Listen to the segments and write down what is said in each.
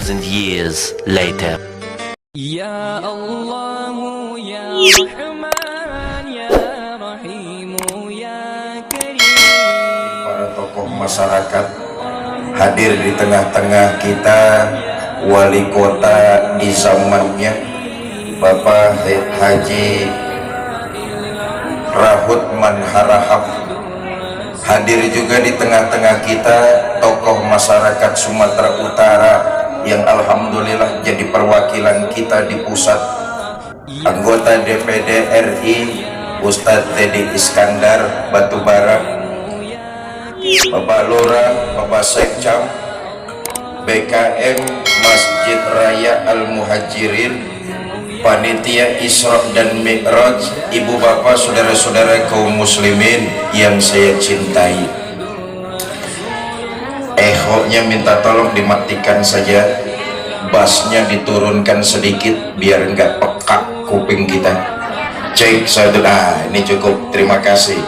2,000 years later. Ya Allah, ya Rahman, ya Rahim, ya Karim. Para tokoh masyarakat hadir di tengah-tengah kita, wali kota di zamannya Bapak Haji Rahut Manharahap, hadir juga di tengah-tengah kita tokoh masyarakat Sumatera Utara yang alhamdulillah jadi perwakilan kita di pusat, anggota DPD RI Ustadz Teddy Iskandar Batubara, Bapak Lurah, Bapak Sekcam, BKM Masjid Raya Al-Muhajirin, Panitia Isra dan Mi'raj, ibu bapak, saudara-saudara kaum muslimin yang saya cintai. Ehonya minta tolong dimatikan saja, bassnya diturunkan sedikit biar enggak pekak kuping kita. Cek satu, nah ini cukup, terima kasih.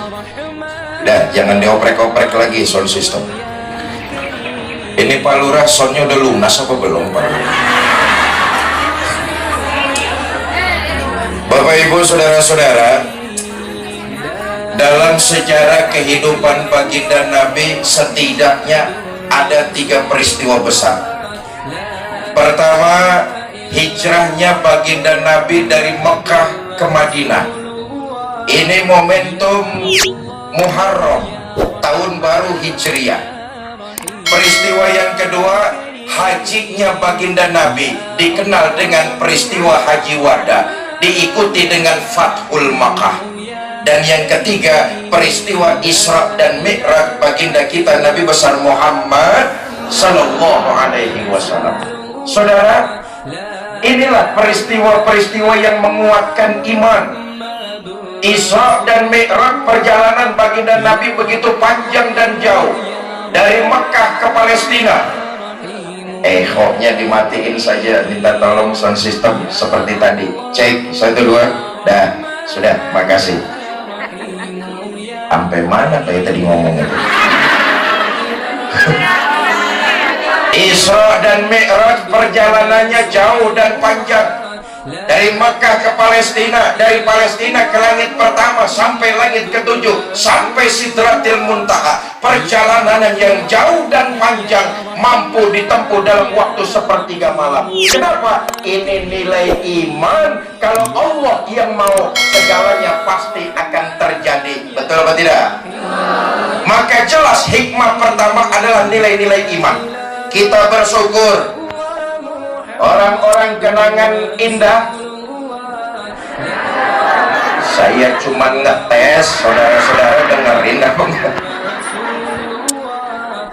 Dah, jangan dioprek-oprek lagi sound system. Ini Pak Lurah, soundnya udah lunas apa belum Pak? Bapak Ibu saudara-saudara, dalam sejarah kehidupan baginda Nabi setidaknya ada 3 peristiwa besar. Pertama, hijrahnya baginda Nabi dari Mekah ke Madinah. Ini momentum Muharram, tahun baru Hijriah. Peristiwa yang kedua, hajinya baginda Nabi, dikenal dengan peristiwa Haji Wada, diikuti dengan Fathul Makkah. Dan yang ketiga, peristiwa Isra dan Mi'raj baginda kita Nabi besar Muhammad Sallallahu Alaihi Wasallam. Saudara, inilah peristiwa-peristiwa yang menguatkan iman. Isra dan Mi'raj, perjalanan baginda Nabi begitu panjang dan jauh, dari Mekah ke Palestina. Ehonya dimatiin saja, minta tolong sound system seperti tadi. Cek 1 2, dah, sudah, makasih. Sampai mana kayak tadi ngomongnya? Isra dan Mi'raj perjalanannya jauh dan panjang, dari Mekah ke Palestina, dari Palestina ke langit pertama sampai langit ke-7, sampai Sidratil Muntaha. Perjalanan yang jauh dan panjang, mampu ditempuh dalam waktu sepertiga malam. Kenapa? Ini nilai iman. Kalau Allah yang mau, segalanya pasti akan terjadi. Betul apa tidak? Maka jelas hikmah pertama adalah nilai-nilai iman. Kita bersyukur orang-orang kenangan indah. Saya cuma ngetes, saudara-saudara dengerin apa enggak?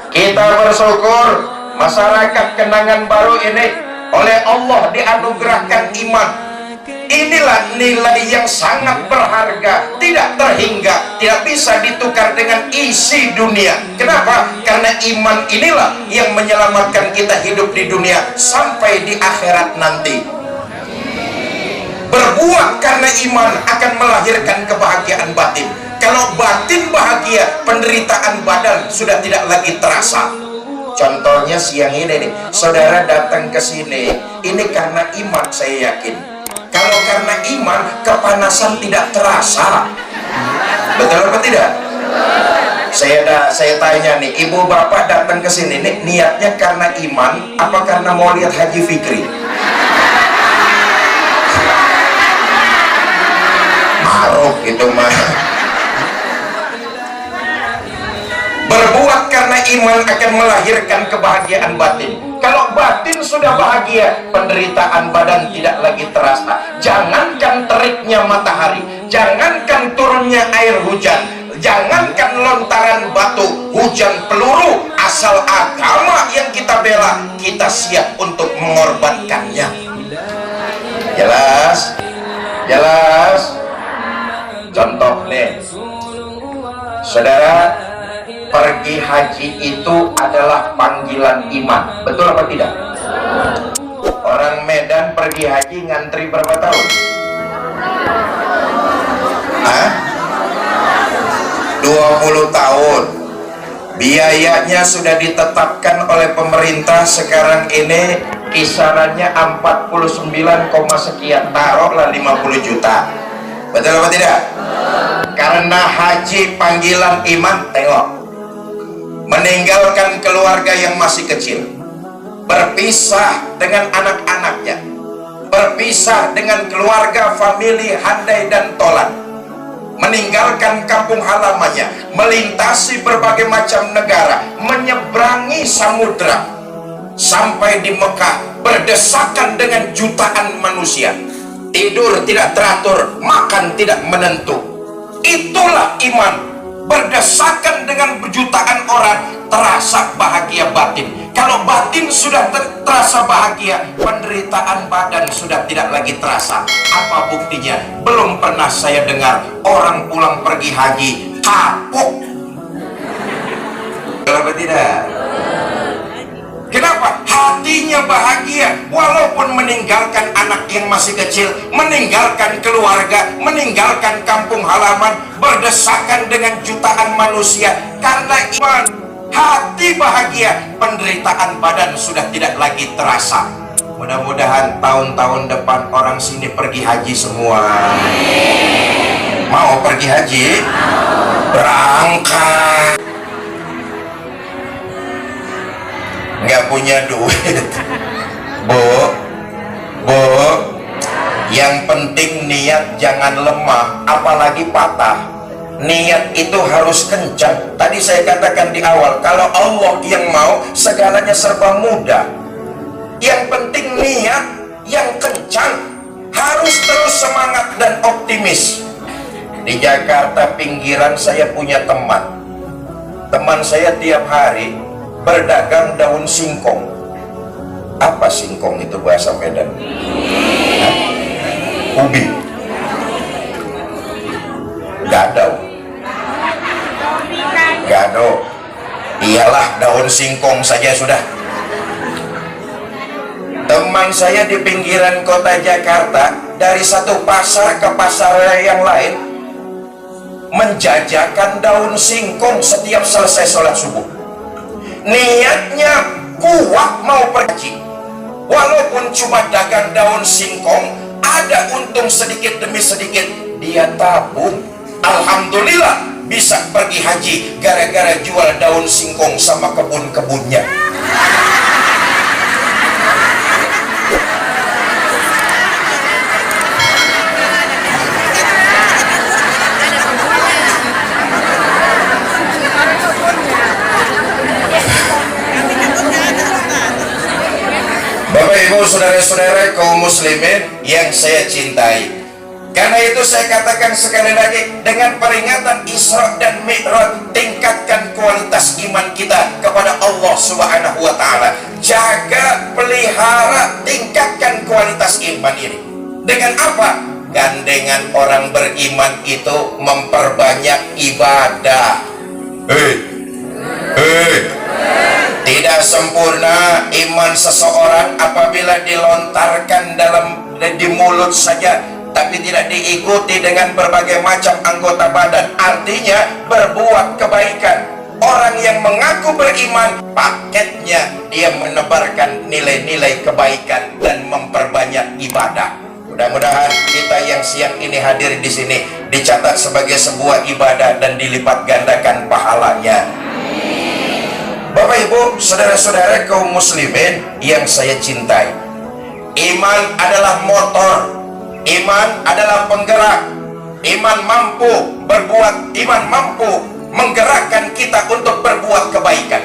Kita bersyukur masyarakat kenangan baru ini oleh Allah dianugerahkan iman. Inilah nilai yang sangat berharga, tidak terhingga, tidak bisa ditukar dengan isi dunia. Kenapa? Karena iman inilah yang menyelamatkan kita hidup di dunia sampai di akhirat nanti. Berbuat karena iman akan melahirkan kebahagiaan batin. Kalau batin bahagia, penderitaan badan sudah tidak lagi terasa. Contohnya siang ini nih, saudara datang ke sini, ini karena iman, saya yakin. Kalau karena iman, kepanasan tidak terasa. Betul apa tidak? Saya tanya nih, ibu bapak datang ke sini nih, niatnya karena iman apa karena mau lihat Haji Fikri? Maruf itu mah. Berbuat karena iman akan melahirkan kebahagiaan batin. Kalau batin sudah bahagia, penderitaan badan tidak lagi terasa. Jangankan teriknya matahari, jangankan turunnya air hujan, jangankan lontaran batu, hujan peluru, asal agama yang kita bela, kita siap untuk mengorbankannya. Jelas? Jelas? Contoh nih, saudara, pergi haji itu adalah panggilan iman. Betul apa tidak? Orang Medan pergi haji ngantri berapa tahun? Hah? 20 tahun. Biayanya sudah ditetapkan oleh pemerintah sekarang ini kisarannya 49, sekian, taruhlah 50 juta. Betul apa tidak? Karena haji panggilan iman. Tengok, meninggalkan keluarga yang masih kecil, berpisah dengan anak-anaknya, berpisah dengan keluarga, famili, handai dan tolan, meninggalkan kampung halamannya, melintasi berbagai macam negara, menyeberangi samudra sampai di Mekah, berdesakan dengan jutaan manusia, tidur tidak teratur, makan tidak menentu. Itulah iman. Berdesakan dengan jutaan orang, terasa bahagia batin. Kalau batin sudah terasa bahagia, penderitaan badan sudah tidak lagi terasa. Apa buktinya? Belum pernah saya dengar orang pulang pergi haji kapok. Kenapa tidak? Kenapa? Hatinya bahagia, walaupun meninggalkan anak yang masih kecil, meninggalkan keluarga, meninggalkan kampung halaman, berdesakan dengan jutaan manusia. Karena iman, hati bahagia, penderitaan badan sudah tidak lagi terasa. Mudah-mudahan tahun-tahun depan orang sini pergi haji semua. Mau pergi haji? Berangkat. Nggak punya duit, bu, yang penting niat jangan lemah, apalagi patah. Niat itu harus kencang. Tadi saya katakan di awal, kalau Allah yang mau, segalanya serba mudah. Yang penting niat yang kencang, harus terus semangat dan optimis. Di Jakarta pinggiran saya punya teman saya tiap hari berdagang daun singkong. Apa singkong itu bahasa Medan? Hah? Ubi, gadau, iyalah daun singkong saja sudah. Teman saya di pinggiran kota Jakarta, dari satu pasar ke pasar yang lain, menjajakan daun singkong setiap selesai sholat subuh. Niatnya kuat mau pergi, walaupun cuma dagang daun singkong, ada untung sedikit demi sedikit, dia tabung. Alhamdulillah bisa pergi haji gara-gara jual daun singkong sama kebun-kebunnya. Bapak Ibu saudara-saudara kaum muslimin yang saya cintai, karena itu saya katakan sekali lagi, dengan peringatan Isra dan Mi'raj, tingkatkan kualitas iman kita kepada Allah Subhanahu wa Ta'ala. Jaga, pelihara, tingkatkan kualitas iman ini. Dengan apa? Gandengan orang beriman itu memperbanyak ibadah. Tidak sempurna iman seseorang apabila dilontarkan di mulut saja, tapi tidak diikuti dengan berbagai macam anggota badan. Artinya berbuat kebaikan. Orang yang mengaku beriman, paketnya dia menebarkan nilai-nilai kebaikan dan memperbanyak ibadah. Mudah-mudahan kita yang siang ini hadir di sini dicatat sebagai sebuah ibadah dan dilipat gandakan pahalanya. Bapak Ibu saudara-saudara kaum muslimin yang saya cintai, iman adalah motor, iman adalah penggerak. Iman mampu berbuat, iman mampu menggerakkan kita untuk berbuat kebaikan.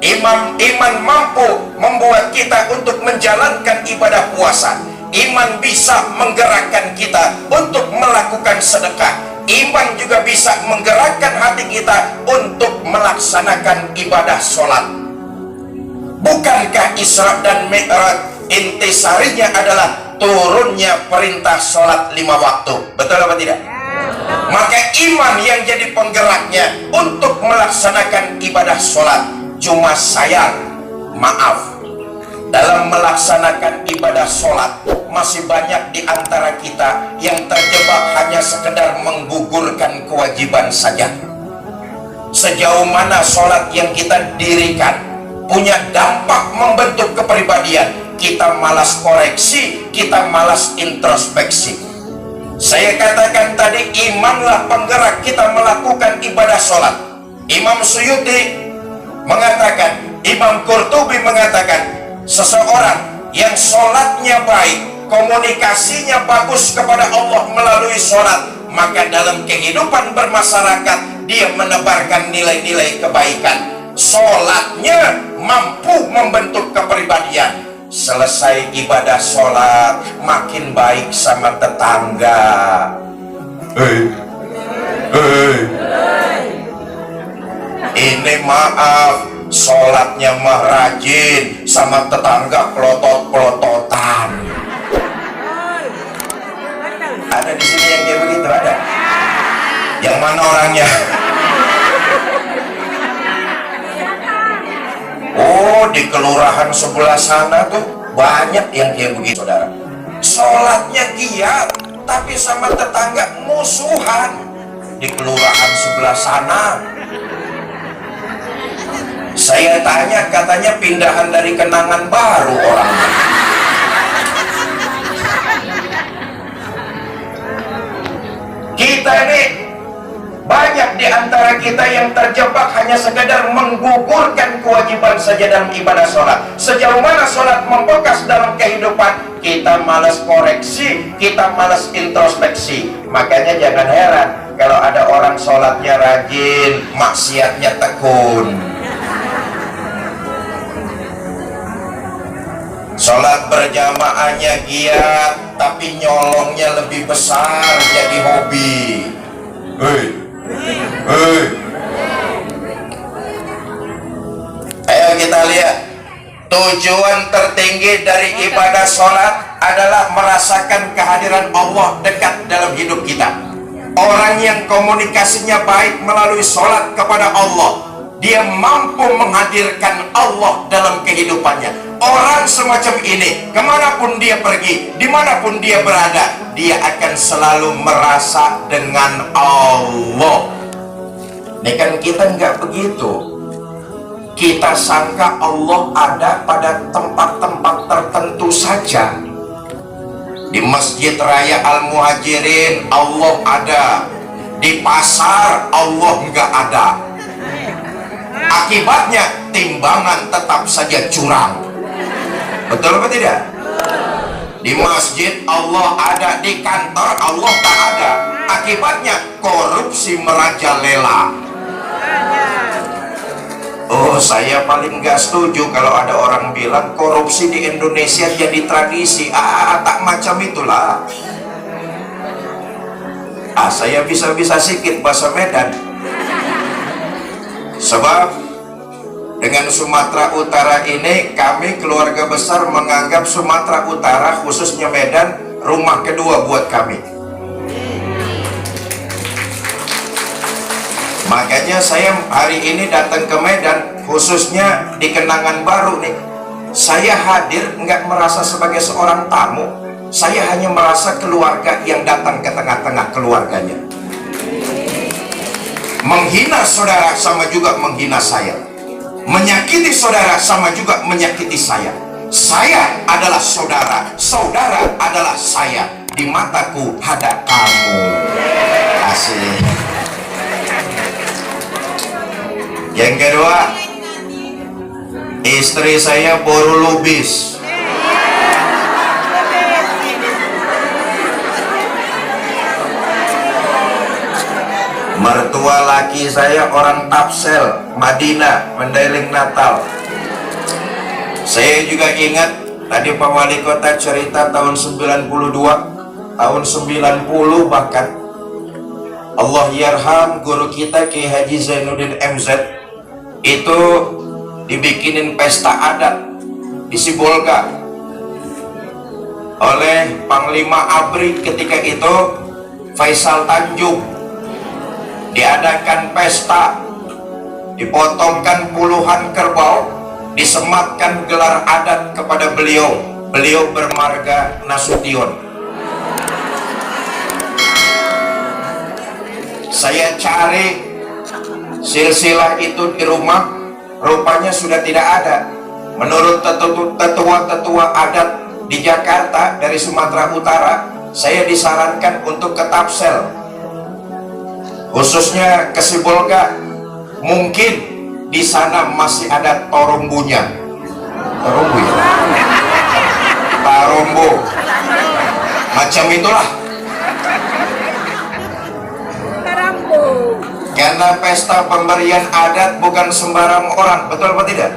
Iman mampu membuat kita untuk menjalankan ibadah puasa. Iman bisa menggerakkan kita untuk melakukan sedekah. Iman juga bisa menggerakkan hati kita untuk melaksanakan ibadah sholat. Bukankah Isra dan Mi'raj intisarinya adalah turunnya perintah sholat 5 waktu? Betul apa tidak? Maka iman yang jadi penggeraknya untuk melaksanakan ibadah sholat. Cuma sayang, maaf, dalam melaksanakan ibadah sholat masih banyak di antara kita yang terjebak hanya sekedar menggugurkan kewajiban saja. Sejauh mana sholat yang kita dirikan punya dampak membentuk kepribadian, kita malas koreksi, kita malas introspeksi. Saya katakan tadi, imanlah penggerak kita melakukan ibadah sholat. Imam Suyuti mengatakan, Imam Qurtubi mengatakan, seseorang yang sholatnya baik, komunikasinya bagus kepada Allah melalui sholat, maka dalam kehidupan bermasyarakat dia menebarkan nilai-nilai kebaikan. Sholatnya mampu membentuk kepribadian. Selesai ibadah sholat, makin baik sama tetangga. Ini maaf, sholatnya mah rajin, sama tetangga pelotot-pelototan. Ada di sini yang kayak begitu, ada? Yang mana orangnya? Oh, di kelurahan sebelah sana tuh banyak yang kayak begitu, saudara. Sholatnya giat, tapi sama tetangga musuhan. Di kelurahan sebelah sana. Saya tanya, katanya pindahan dari Kenangan Baru orangnya. Kita ini banyak di antara kita yang terjebak hanya sekedar menggugurkan kewajiban saja dalam ibadah sholat. Sejauh mana sholat membekas dalam kehidupan, kita malas koreksi, kita malas introspeksi. Makanya jangan heran kalau ada orang sholatnya rajin, maksiatnya tekun. Sholat berjamaahnya giat, tapi nyolongnya lebih besar jadi hobi. Ayo kita lihat, tujuan tertinggi dari ibadah sholat adalah merasakan kehadiran Allah dekat dalam hidup kita. Orang yang komunikasinya baik melalui sholat kepada Allah, dia mampu menghadirkan Allah dalam kehidupannya. Orang semacam ini, kemanapun dia pergi, dimanapun dia berada, dia akan selalu merasa dengan Allah. Ini kan kita nggak begitu. Kita sangka Allah ada pada tempat-tempat tertentu saja. Di Masjid Raya Al-Muhajirin Allah ada, di pasar Allah nggak ada. Akibatnya timbangan tetap saja curang. Betul apa tidak? Di masjid Allah ada, di kantor Allah tak ada. Akibatnya korupsi merajalela. Oh, saya paling gak setuju kalau ada orang bilang korupsi di Indonesia jadi tradisi. Tak macam itulah. Saya bisa-bisa sikit bahasa Medan. Sebab dengan Sumatera Utara ini, kami keluarga besar menganggap Sumatera Utara, khususnya Medan, rumah kedua buat kami. Makanya saya hari ini datang ke Medan, khususnya di Kenangan Baru nih. Saya hadir nggak merasa sebagai seorang tamu, saya hanya merasa keluarga yang datang ke tengah-tengah keluarganya. Menghina saudara sama juga menghina saya. Menyakiti saudara sama juga menyakiti saya. Saya adalah saudara, saudara adalah saya. Di mataku ada kamu. Asik. Yang kedua, istri saya baru lubis. Mertua laki saya orang Tapsel, Madinah, Mandailing, Natal. Saya juga ingat tadi Pak Wali Kota cerita tahun 92, tahun 90 bahkan. Allah yarham guru kita Kiai Haji Zainuddin MZ itu dibikinin pesta adat di Sibolga oleh Panglima ABRI ketika itu Faisal Tanjung. Diadakan pesta, dipotongkan puluhan kerbau, disematkan gelar adat kepada beliau. Beliau bermarga Nasution. Saya cari silsilah itu di rumah, rupanya sudah tidak ada. menurut tetua-tetua adat di Jakarta dari Sumatera Utara, saya disarankan untuk ke Tapsel, khususnya ke Sibolga. Mungkin di sana masih ada torumbunya. Torumbu ya? Tarumbu. Macam itulah. Karena pesta pemberian adat bukan sembarang orang, betul apa tidak?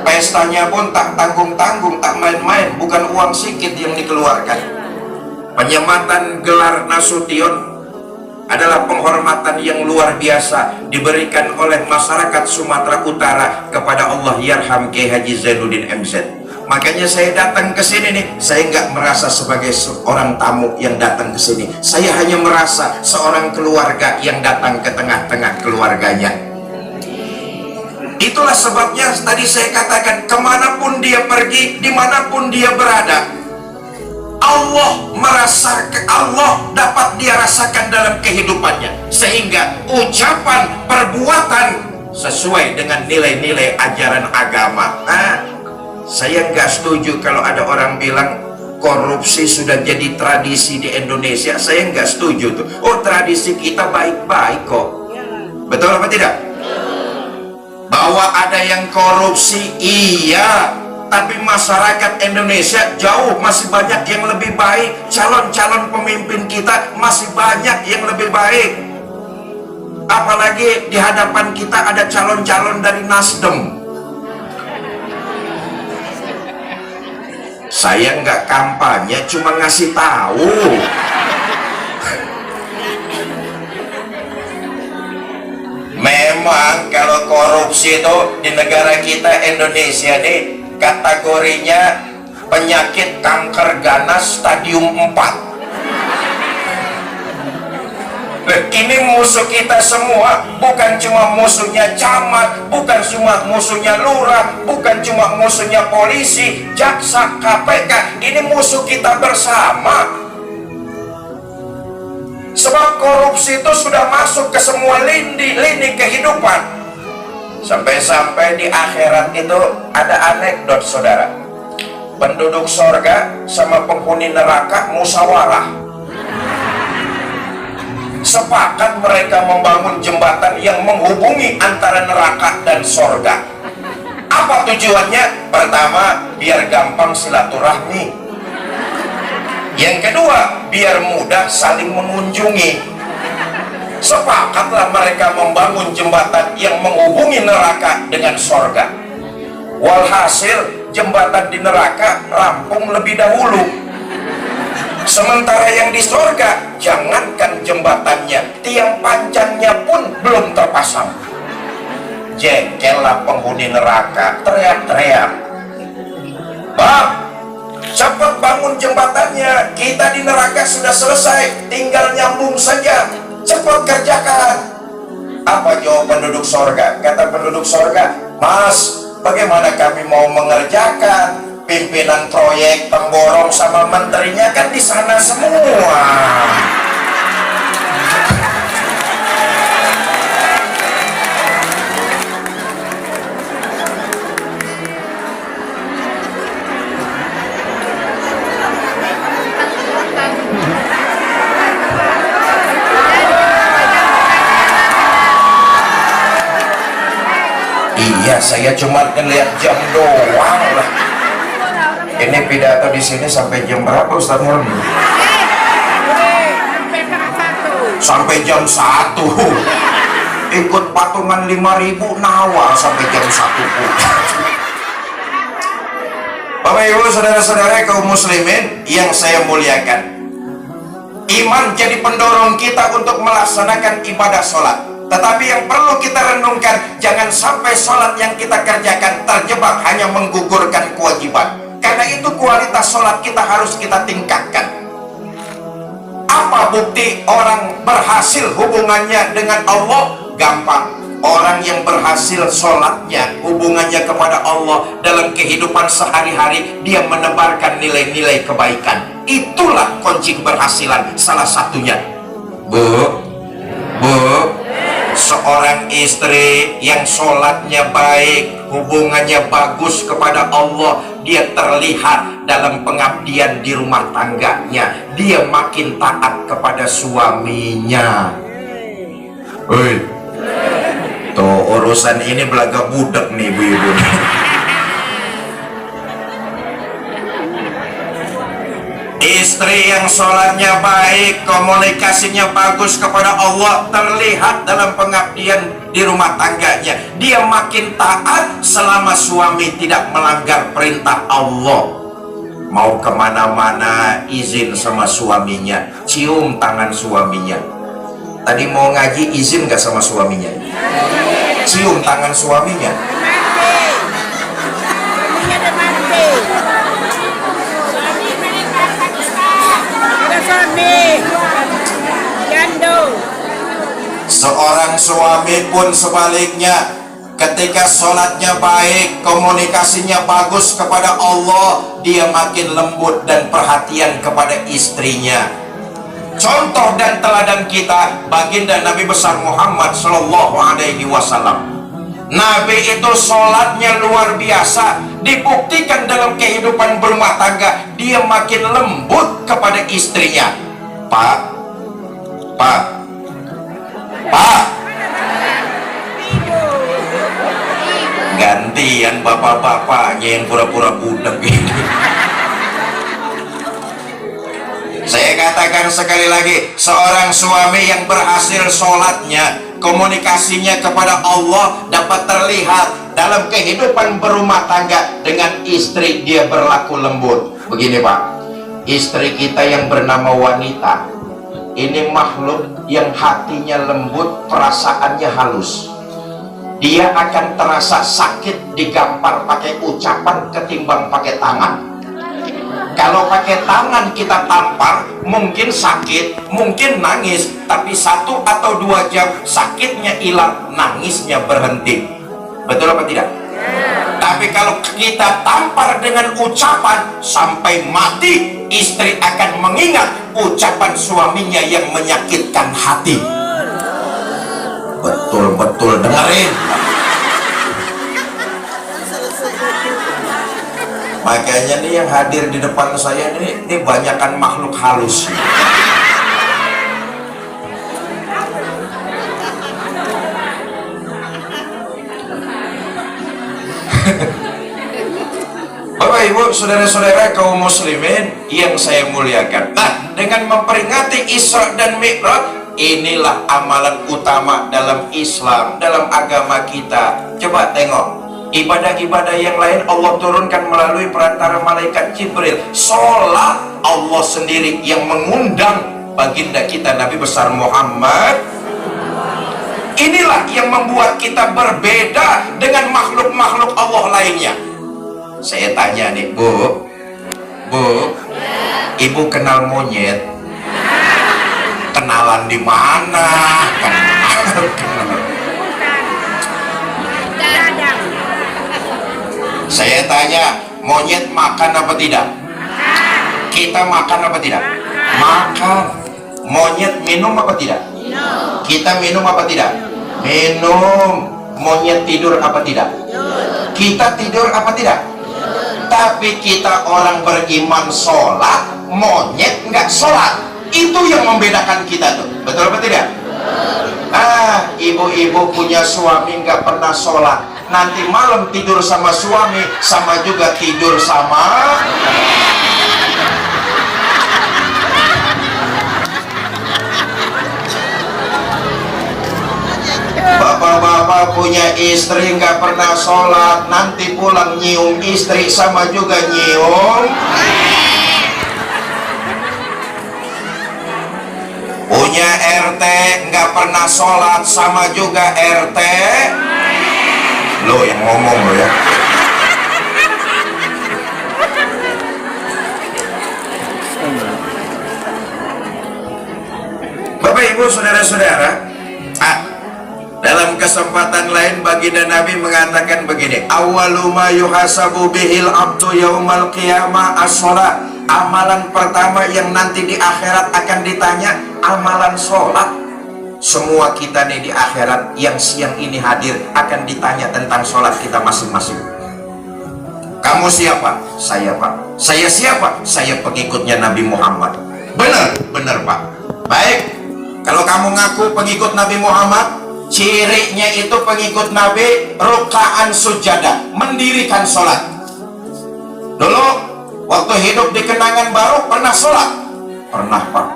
Pestanya pun tak tanggung-tanggung, tak main-main, bukan uang sikit yang dikeluarkan. Penyematan gelar Nasution adalah penghormatan yang luar biasa diberikan oleh masyarakat Sumatera Utara kepada Allah Yarham Kiai Haji Zainuddin MZ. Makanya saya datang ke sini nih, saya nggak merasa sebagai seorang tamu yang datang ke sini. Saya hanya merasa seorang keluarga yang datang ke tengah-tengah keluarganya. Itulah sebabnya tadi saya katakan, kemanapun dia pergi, dimanapun dia berada, Allah dapat dia rasakan dalam kehidupannya, sehingga ucapan, perbuatan sesuai dengan nilai-nilai ajaran agama. Saya nggak setuju kalau ada orang bilang korupsi sudah jadi tradisi di Indonesia. Saya nggak setuju tuh. Oh, tradisi kita baik-baik kok. Betul apa tidak? Bahwa ada yang korupsi, iya, tapi masyarakat Indonesia jauh masih banyak yang lebih baik. Calon-calon pemimpin kita masih banyak yang lebih baik. Apalagi di hadapan kita ada calon-calon dari Nasdem. Saya nggak kampanye, cuma ngasih tahu. Memang kalau korupsi itu di negara kita Indonesia nih, kategorinya penyakit kanker ganas stadium 4. Ini musuh kita semua, bukan cuma musuhnya camat, bukan cuma musuhnya lurah, bukan cuma musuhnya polisi, jaksa, KPK. Ini musuh kita bersama. Sebab korupsi itu sudah masuk ke semua lini kehidupan. Sampai-sampai di akhirat itu ada anekdot, saudara. Penduduk sorga sama penghuni neraka musyawarah. Sepakat mereka membangun jembatan yang menghubungi antara neraka dan sorga. Apa tujuannya? Pertama, biar gampang silaturahmi. Yang kedua, biar mudah saling mengunjungi. Sepakatlah mereka membangun jembatan yang menghubungi neraka dengan sorga. Walhasil, jembatan di neraka rampung lebih dahulu. Sementara yang di sorga, jangankan jembatannya, tiang pancangnya pun belum terpasang. Jengkellah penghuni neraka, teriak-teriak, "Bang, cepat bangun jembatannya, kita di neraka sudah selesai, tinggal nyambung saja, cepat kerjakan." Apa jawab penduduk sorga? Kata penduduk sorga, "Mas, bagaimana kami mau mengerjakan? Pimpinan proyek, pemborong sama menterinya kan di sana semua." Iya, saya cuma ngeliat jam doang lah. Ini pidato di sini sampai jam berapa, Ustaz Helmi? Sampai jam 1. Ikut patungan 5.000 nawar sampai jam 1 pun. Bapak Ibu, saudara-saudara kaum muslimin yang saya muliakan, iman jadi pendorong kita untuk melaksanakan ibadah sholat. Tetapi yang perlu kita renungkan, jangan sampai sholat yang kita kerjakan terjebak hanya menggugurkan kewajiban. Karena itu kualitas sholat kita harus kita tingkatkan. Apa bukti orang berhasil hubungannya dengan Allah? Gampang. Orang yang berhasil sholatnya, hubungannya kepada Allah dalam kehidupan sehari-hari, dia menebarkan nilai-nilai kebaikan. Itulah kunci keberhasilan salah satunya. Bu, Seorang istri yang sholatnya baik, hubungannya bagus kepada Allah, dia terlihat dalam pengabdian di rumah tangganya, dia makin taat kepada suaminya. Hei, tuh urusan ini belaga budak nih ibu-ibu. Istri yang sholatnya baik, komunikasinya bagus kepada Allah, terlihat dalam pengabdian di rumah tangganya, dia makin taat selama suami tidak melanggar perintah Allah. Mau kemana-mana izin sama suaminya, cium tangan suaminya. Tadi mau ngaji izin gak sama suaminya? Cium tangan suaminya. Seorang suami pun sebaliknya, ketika sholatnya baik, komunikasinya bagus kepada Allah, dia makin lembut dan perhatian kepada istrinya. Contoh dan teladan kita baginda Nabi besar Muhammad Sallallahu Alaihi Wasallam. Nabi itu sholatnya luar biasa, dibuktikan dalam kehidupan berumah tangga, dia makin lembut kepada istrinya. Pak, gantian bapak-bapaknya yang pura-pura budak ini. Saya katakan sekali lagi, seorang suami yang berhasil sholatnya, komunikasinya kepada Allah dapat terlihat dalam kehidupan berumah tangga dengan istri, dia berlaku lembut. Begini Pak, istri kita yang bernama wanita ini makhluk yang hatinya lembut, perasaannya halus. Dia akan terasa sakit digampar pakai ucapan ketimbang pakai tangan. Kalau pakai tangan kita tampar, mungkin sakit, mungkin nangis, tapi 1 atau 2 jam sakitnya hilang, nangisnya berhenti. Betul apa tidak? Tapi kalau kita tampar dengan ucapan sampai mati, istri akan mengingat ucapan suaminya yang menyakitkan hati. Betul-betul dengerin. Makanya nih yang hadir di depan saya ini banyakkan makhluk halus. Bapak Ibu, saudara-saudara kaum muslimin yang saya muliakan. Nah, dengan memperingati Isra dan Mi'raj, inilah amalan utama dalam Islam, dalam agama kita. Coba tengok, ibadah-ibadah yang lain Allah turunkan melalui perantara malaikat Jibril. Sholat Allah sendiri yang mengundang baginda kita Nabi besar Muhammad. Inilah yang membuat kita berbeda dengan makhluk-makhluk Allah lainnya. Saya tanya nih, Bu, Ibu kenal monyet? Kenalan di mana? Saya tanya, monyet makan apa tidak? Kita makan apa tidak? Makan. Monyet minum apa tidak? Kita minum apa tidak? Minum. Monyet tidur apa tidak? Kita tidur apa tidak? Tapi kita orang beriman sholat, monyet nggak sholat. Itu yang membedakan kita tuh. Betul apa tidak? Ibu-ibu punya suami nggak pernah sholat, nanti malam tidur sama suami sama juga tidur sama. Bapak-bapak punya istri nggak pernah sholat, nanti pulang nyium istri sama juga nyium. Punya RT nggak pernah sholat, sama juga RT. Lo yang ngomong lo ya. Bapak Ibu saudara-saudara, dalam kesempatan lain baginda Nabi mengatakan begini, awwalu ma yuhasabu bihil abdu yaumal qiyamah as-shalah. Amalan pertama yang nanti di akhirat akan ditanya, amalan sholat. semua kita nih di akhirat yang siang ini hadir akan ditanya tentang sholat kita masing-masing. Kamu siapa? Saya, Pak. Saya siapa? Saya pengikutnya Nabi Muhammad. Benar, benar, Pak. Baik, kalau kamu ngaku pengikut Nabi Muhammad, cirinya itu pengikut Nabi rukaan sujadah, mendirikan sholat. Dulu waktu hidup di Kenangan Baru pernah sholat? Pernah, Pak.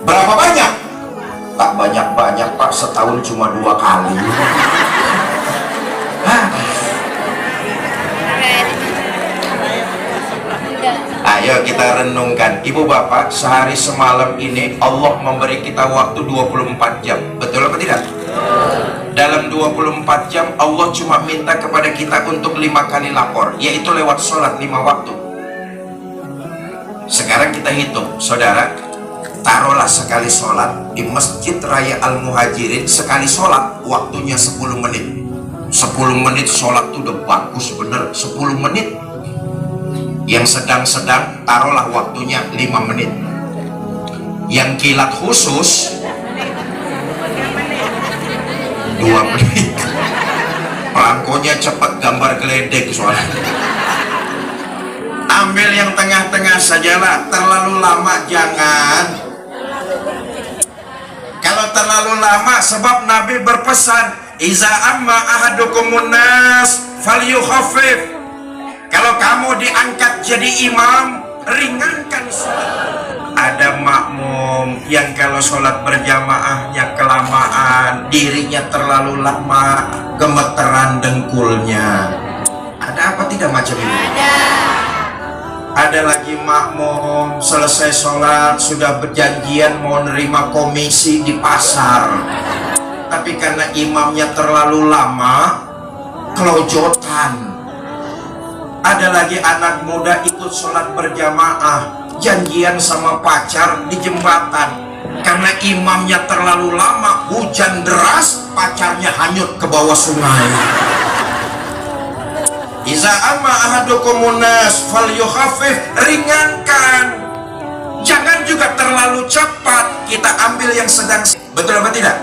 Berapa banyak? Tak banyak-banyak, Pak. Setahun cuma 2 kali. Ayo kita renungkan. Ibu bapak, sehari semalam ini Allah memberi kita waktu 24 jam. Betul apa tidak? Dalam 24 jam Allah cuma minta kepada kita untuk 5 kali lapor, yaitu lewat sholat 5 waktu. Sekarang kita hitung, saudara. Taruhlah sekali sholat di Masjid Raya Al-Muhajirin, sekali sholat waktunya 10 menit. 10 menit sholat itu udah bagus bener. 10 menit. Yang sedang-sedang taruhlah waktunya 5 menit. Yang kilat khusus 2 menit. Perangkonya cepat, gambar geledek soalnya. Ambil yang tengah-tengah sajalah. Terlalu lama jangan. Kalau terlalu lama, sebab Nabi berpesan, iza amma ahadukumun nas falyukhaffif. Kalau kamu diangkat jadi imam, ringankan sholat. Ada makmum yang kalau sholat berjamaahnya kelamaan, dirinya terlalu lama, gemeteran dengkulnya. Ada apa tidak macam ini? Ada lagi makmum selesai sholat sudah berjanjian mau nerima komisi di pasar, tapi karena imamnya terlalu lama, kelojotan. Ada lagi anak muda ikut sholat berjamaah, janjian sama pacar di jembatan, karena imamnya terlalu lama, hujan deras, pacarnya hanyut ke bawah sungai. Iza amma ahadukumun nas falyukhaffif, ringankan. Jangan juga terlalu cepat. Kita ambil yang sedang. Betul apa tidak?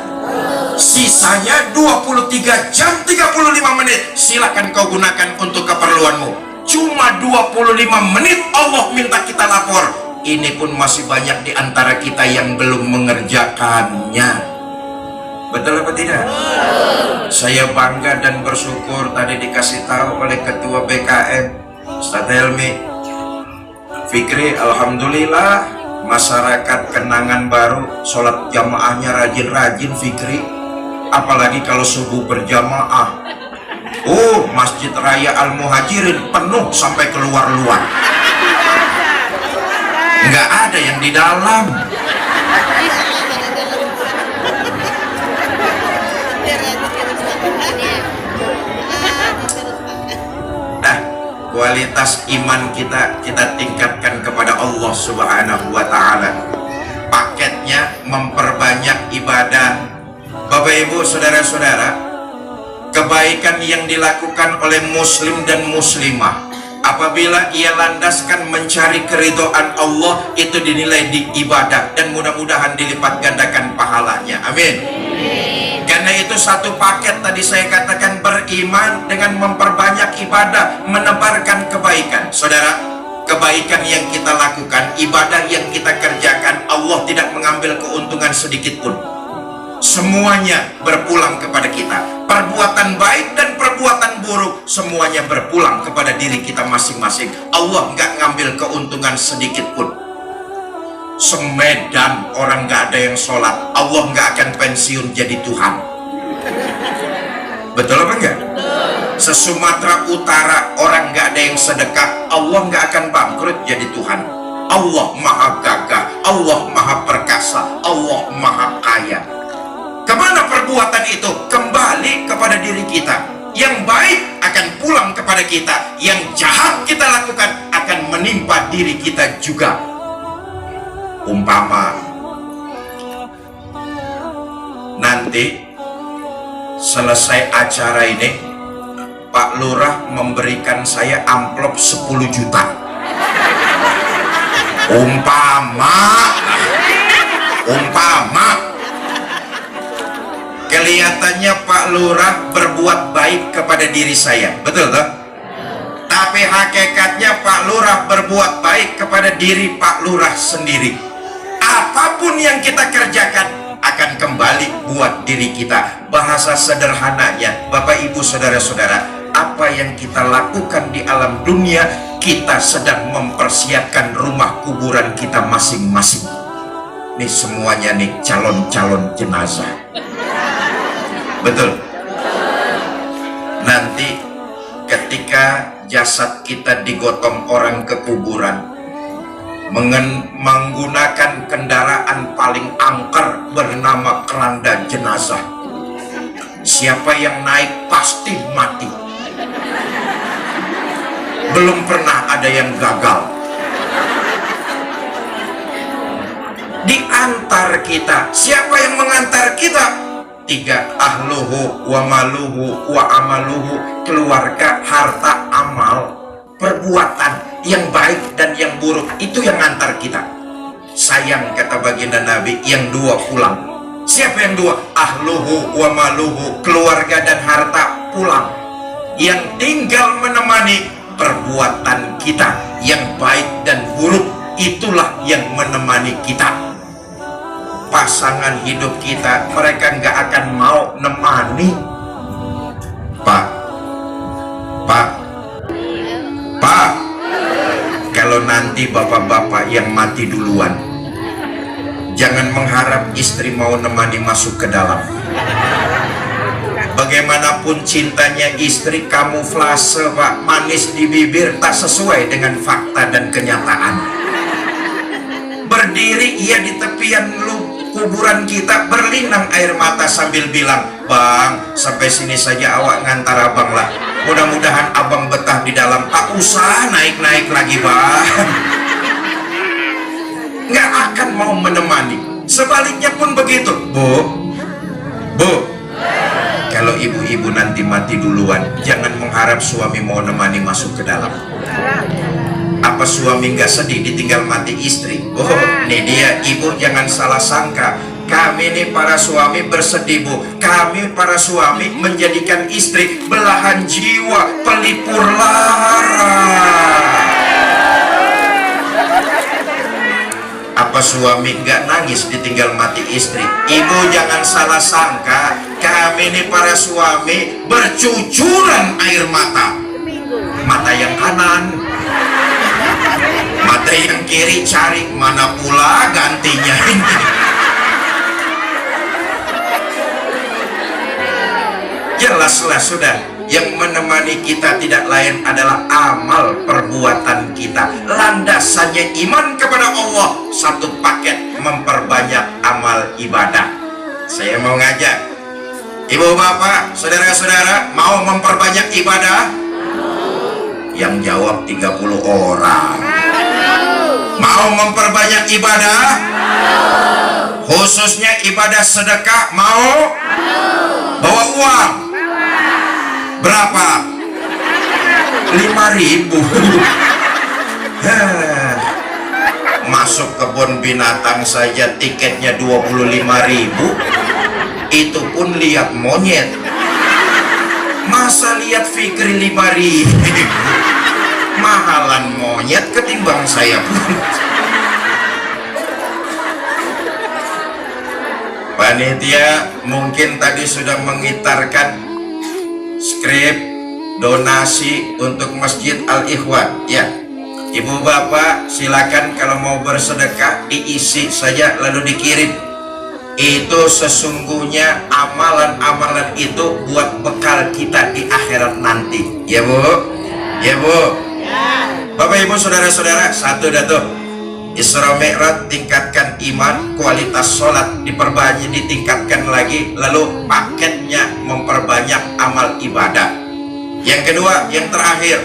Sisanya 23 jam 35 menit silakan kau gunakan untuk keperluanmu. Cuma 25 menit Allah minta kita lapor. Ini pun masih banyak di antara kita yang belum mengerjakannya. Betul apa tidak? Saya bangga dan bersyukur tadi dikasih tahu oleh Ketua BKM Ustaz Helmi Fikri, alhamdulillah masyarakat Kenangan Baru sholat jamaahnya rajin-rajin Fikri, apalagi kalau subuh berjamaah. Masjid Raya Al-Muhajirin penuh sampai keluar-luar, nggak ada yang di dalam. Kualitas iman kita tingkatkan kepada Allah Subhanahu wa Ta'ala. Paketnya memperbanyak ibadah. Bapak Ibu saudara-saudara, kebaikan yang dilakukan oleh muslim dan muslimah apabila ia landaskan mencari keridhaan Allah, itu dinilai di ibadah dan mudah-mudahan dilipat gandakan pahalanya. Amin. Karena itu satu paket tadi saya katakan, beriman dengan memperbanyak ibadah, menebarkan kebaikan. Saudara, kebaikan yang kita lakukan, ibadah yang kita kerjakan, Allah tidak mengambil keuntungan sedikit pun. Semuanya berpulang kepada kita. Perbuatan baik dan perbuatan buruk, semuanya berpulang kepada diri kita masing-masing. Allah nggak ngambil keuntungan sedikit pun. Semedan orang nggak ada yang sholat, Allah nggak akan pensiun jadi Tuhan. Betul apa enggak? Se-Sumatera Utara orang nggak ada yang sedekah, Allah nggak akan bangkrut jadi Tuhan. Allah maha gagah, Allah maha perkasa, Allah maha kaya. Kemana perbuatan itu? Kembali kepada diri kita. Yang baik akan pulang kepada kita, yang jahat kita lakukan akan menimpa diri kita juga. Umpama nanti selesai acara ini, Pak Lurah memberikan saya amplop 10 juta. Umpama Kelihatannya Pak Lurah berbuat baik kepada diri saya, betul toh? Tapi hakikatnya Pak Lurah berbuat baik kepada diri Pak Lurah sendiri. Apapun yang kita kerjakan akan kembali buat diri kita. Bahasa sederhananya, Bapak Ibu saudara-saudara, apa yang kita lakukan di alam dunia, kita sedang mempersiapkan rumah kuburan kita masing-masing. Nih semuanya nih calon-calon jenazah. Betul. Nanti ketika jasad kita digotong orang ke kuburan, menggunakan kendaraan paling angker bernama keranda jenazah. Siapa yang naik pasti mati. Belum pernah ada yang gagal. Diantar kita. Siapa yang mengantar kita? 3, ahluhu wa maluhu wa amaluhu, keluarga, harta, amal, perbuatan yang baik dan yang buruk, itu yang ngantar kita. Sayang, kata baginda Nabi, yang 2 pulang. Siapa yang 2? Ahluhu wa maluhu, keluarga dan harta pulang. Yang tinggal menemani perbuatan kita yang baik dan buruk, itulah yang menemani kita. Pasangan hidup kita, mereka nggak akan mau nemani. Pak, kalau nanti bapak-bapak yang mati duluan, jangan mengharap istri mau nemani masuk ke dalam. Bagaimanapun cintanya istri, kamuflase Pak, manis di bibir, tak sesuai dengan fakta dan kenyataan. Berdiri ia di tepian kuburan kita, berlinang air mata sambil bilang, "Bang, sampai sini saja awak ngantar abang lah. Mudah-mudahan abang betah di dalam. Tak usah naik-naik lagi, Bang." Nggak akan mau menemani. Sebaliknya pun begitu. Bu, kalau ibu-ibu nanti mati duluan, jangan mengharap suami mau nemani masuk ke dalam. Apa suami nggak sedih ditinggal mati istri? Oh, nih dia, ibu jangan salah sangka. Kami nih para suami bersedih, Bu. Kami para suami menjadikan istri belahan jiwa, pelipur lara. Apa suami nggak nangis ditinggal mati istri? Ibu jangan salah sangka. Kami nih para suami bercucuran air mata. Mata yang kanan, mata yang kiri cari mana pula gantinya ini. Jelaslah sudah, yang menemani kita tidak lain adalah amal perbuatan kita. Landasannya iman kepada Allah, satu paket memperbanyak amal ibadah. Saya mau ngajak ibu bapak, saudara-saudara, mau memperbanyak ibadah? Yang jawab 30 orang. Mau memperbanyak ibadah? Khususnya ibadah sedekah, mau? Bawa uang berapa? 5.000. Masuk kebun binatang saja tiketnya 25.000. Itu pun lihat monyet. Masa lihat Fikri 5.000? Mahalan monyet ketimbang saya pun. Panitia mungkin tadi sudah mengitarkan skrip donasi untuk Masjid Al-Ikhwan. Ya, ibu bapak silakan kalau mau bersedekah diisi saja lalu dikirim. Itu sesungguhnya amalan-amalan itu buat bekal kita di akhirat nanti. Ya Bu? Ya Bu? Bapak Ibu saudara-saudara, satu datu. Isra Mi'raj tingkatkan iman, kualitas sholat diperbanyak, ditingkatkan lagi, lalu paketnya memperbanyak amal ibadah. Yang kedua, yang terakhir,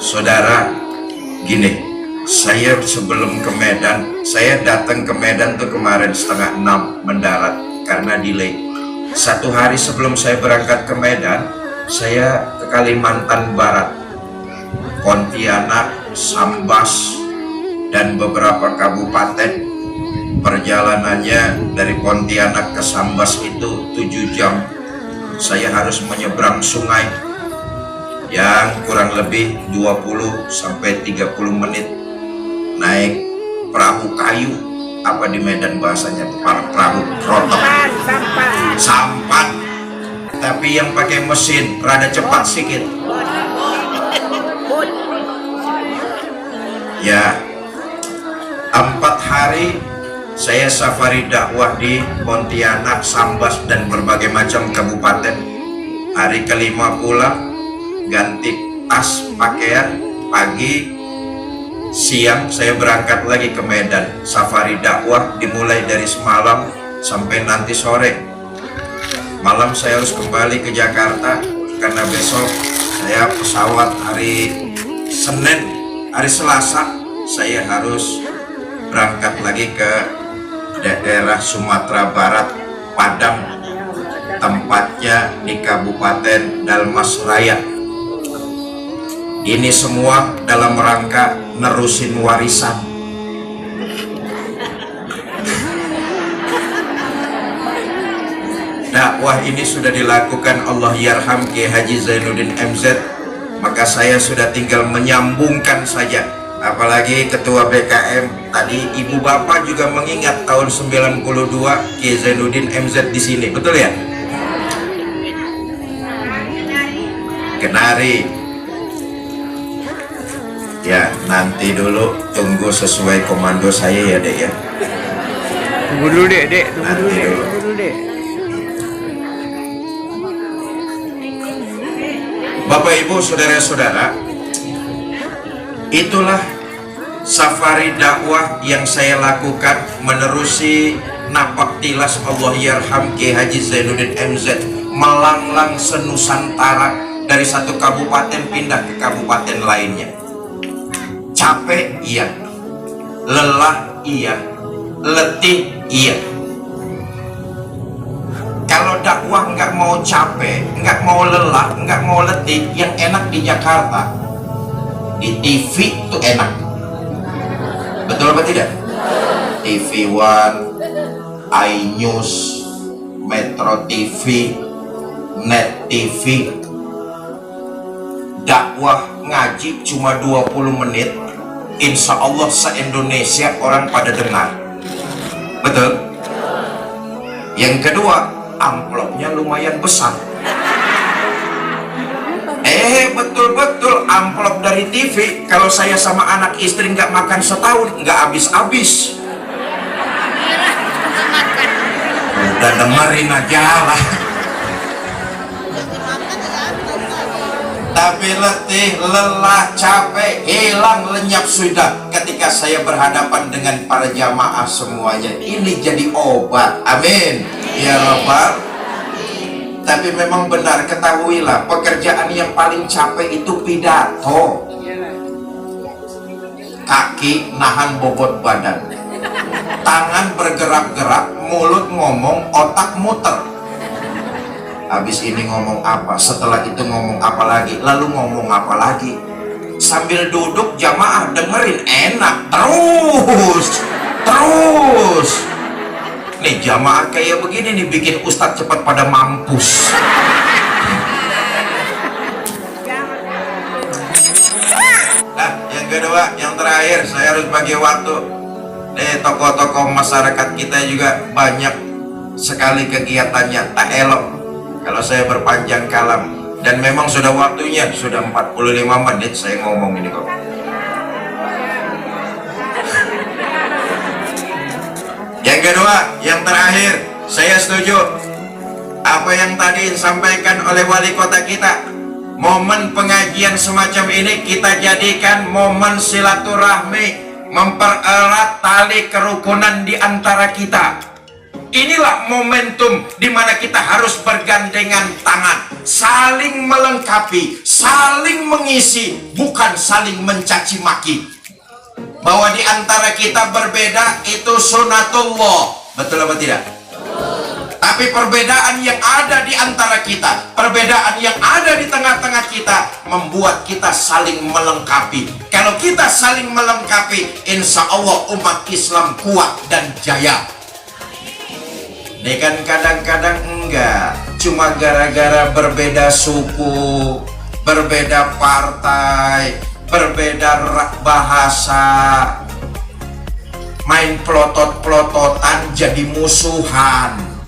saudara, gini, saya sebelum ke Medan, saya datang ke Medan tuh kemarin 5:30 mendarat karena delay. 1 hari sebelum saya berangkat ke Medan, saya ke Kalimantan Barat, Pontianak, Sambas, dan beberapa kabupaten. Perjalanannya dari Pontianak ke Sambas itu 7 jam. Saya harus menyeberang sungai yang kurang lebih 20 sampai 30 menit naik perahu kayu, apa di Medan bahasanya, perahu krotok, sampan, tapi yang pakai mesin rada cepat sedikit. Ya, 4 hari saya safari dakwah di Pontianak, Sambas, dan berbagai macam kabupaten. Hari kelima pulang, ganti tas pakaian, pagi siang saya berangkat lagi ke Medan. Safari dakwah dimulai dari semalam sampai nanti sore. Malam saya harus kembali ke Jakarta karena besok saya pesawat hari Senin, hari Selasa saya harus berangkat lagi ke daerah Sumatera Barat, Padang, tempatnya di Kabupaten Dalmas Raya. Ini semua dalam rangka nerusin warisan. Dakwah ini sudah dilakukan Allah yarham Kiai Haji Zainuddin MZ, maka saya sudah tinggal menyambungkan saja. Apalagi ketua BKM tadi, ibu bapak juga mengingat tahun 92 Kiai Zainuddin MZ di sini, betul ya? Kenari. Ya, nanti dulu tunggu sesuai komando saya ya, Dek ya. Tunggu dulu, Dek. Tunggu dulu, Dek. Bapak Ibu, saudara-saudara, itulah safari dakwah yang saya lakukan menerusi napak tilas Allah yarham Kiai Haji Zainuddin MZ, melanglang senusantara dari satu kabupaten pindah ke kabupaten lainnya. Capek iya, lelah iya, letih iya. Kalau dakwah nggak mau capek, nggak mau lelah, nggak mau letih, yang enak di Jakarta, di TV itu enak. Betul apa tidak? TV One, iNews, Metro TV, Net TV. Dakwah ngaji cuma 20 menit, insya Allah se-Indonesia orang pada dengar. Betul? Yang kedua, amplopnya lumayan besar. Betul-betul amplop dari TV. Kalau saya sama anak istri nggak makan setahun, nggak habis-habis. Udah dengerin aja lah. Tapi letih, lelah, capek, hilang, lenyap sudah ketika saya berhadapan dengan para jamaah semuanya. Ini jadi obat. Amin ya Rabbal. Tapi memang benar, ketahuilah, pekerjaan yang paling capek itu pidato. Kaki nahan bobot badan, tangan bergerak-gerak, mulut ngomong, otak muter. Habis ini ngomong apa, setelah itu ngomong apa lagi, lalu ngomong apa lagi. Sambil duduk jamaah dengerin, enak, terus. Nih jamaah kayak begini nih bikin ustadz cepat pada mampus. Nah, yang kedua, yang terakhir, saya harus bagi waktu. Tokoh-tokoh masyarakat kita juga banyak sekali kegiatannya, tak elok kalau saya berpanjang kalam. Dan memang sudah waktunya, sudah 45 menit saya ngomong ini kok. Yang kedua, yang terakhir, saya setuju apa yang tadi disampaikan oleh wali kota kita. Momen pengajian semacam ini kita jadikan momen silaturahmi, mempererat tali kerukunan di antara kita. Inilah momentum di mana kita harus bergandengan tangan, saling melengkapi, saling mengisi, bukan saling mencaci maki. Bahwa di antara kita berbeda itu sunatullah, betul apa tidak? Tapi perbedaan yang ada di antara kita, perbedaan yang ada di tengah-tengah kita, membuat kita saling melengkapi. Kalau kita saling melengkapi, insya Allah umat Islam kuat dan jaya. Ini kan kadang-kadang enggak, cuma gara-gara berbeda suku, berbeda partai, berbeda bahasa, main pelotot-pelototan jadi musuhan.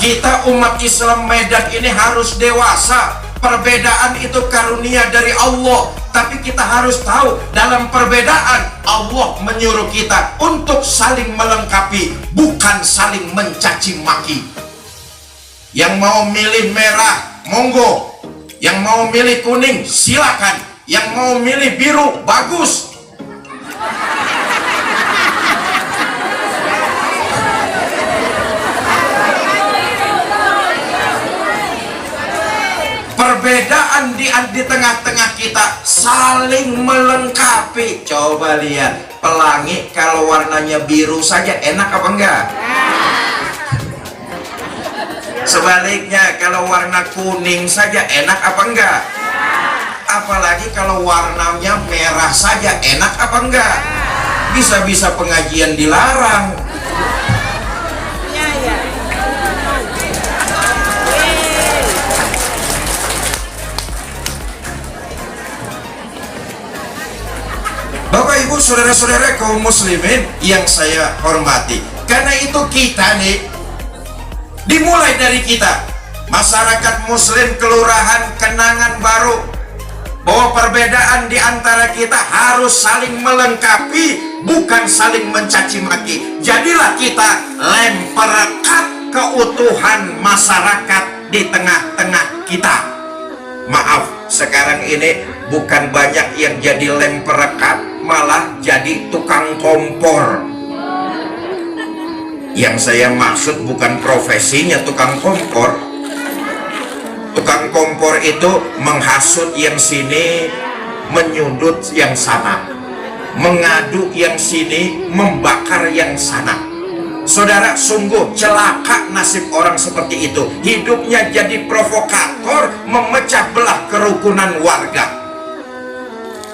Kita umat Islam Medan ini harus dewasa. Perbedaan itu karunia dari Allah, tapi kita harus tahu dalam perbedaan Allah menyuruh kita untuk saling melengkapi, bukan saling mencaci maki. Yang mau milih merah monggo, yang mau milih kuning silakan, yang mau milih biru bagus. Perbedaan di tengah-tengah kita saling melengkapi. Coba lihat, pelangi kalau warnanya biru saja enak apa enggak? Sebaliknya kalau warna kuning saja enak apa enggak? Apalagi kalau warnanya merah saja enak apa enggak? Bisa-bisa pengajian dilarang. Bapak Ibu saudara-saudara kaum muslimin yang saya hormati, karena itu kita nih, dimulai dari kita, masyarakat muslim kelurahan Kenangan Baru, bahwa perbedaan di antara kita harus saling melengkapi, bukan saling mencaci maki. Jadilah kita lem perekat keutuhan masyarakat di tengah-tengah kita. Maaf, sekarang ini bukan banyak yang jadi lem perekat, malah jadi tukang kompor. Yang saya maksud bukan profesinya tukang kompor. Tukang kompor itu menghasut yang sini, menyudut yang sana, mengadu yang sini, membakar yang sana. Saudara, sungguh celaka nasib orang seperti itu. Hidupnya jadi provokator, memecah belah kerukunan warga.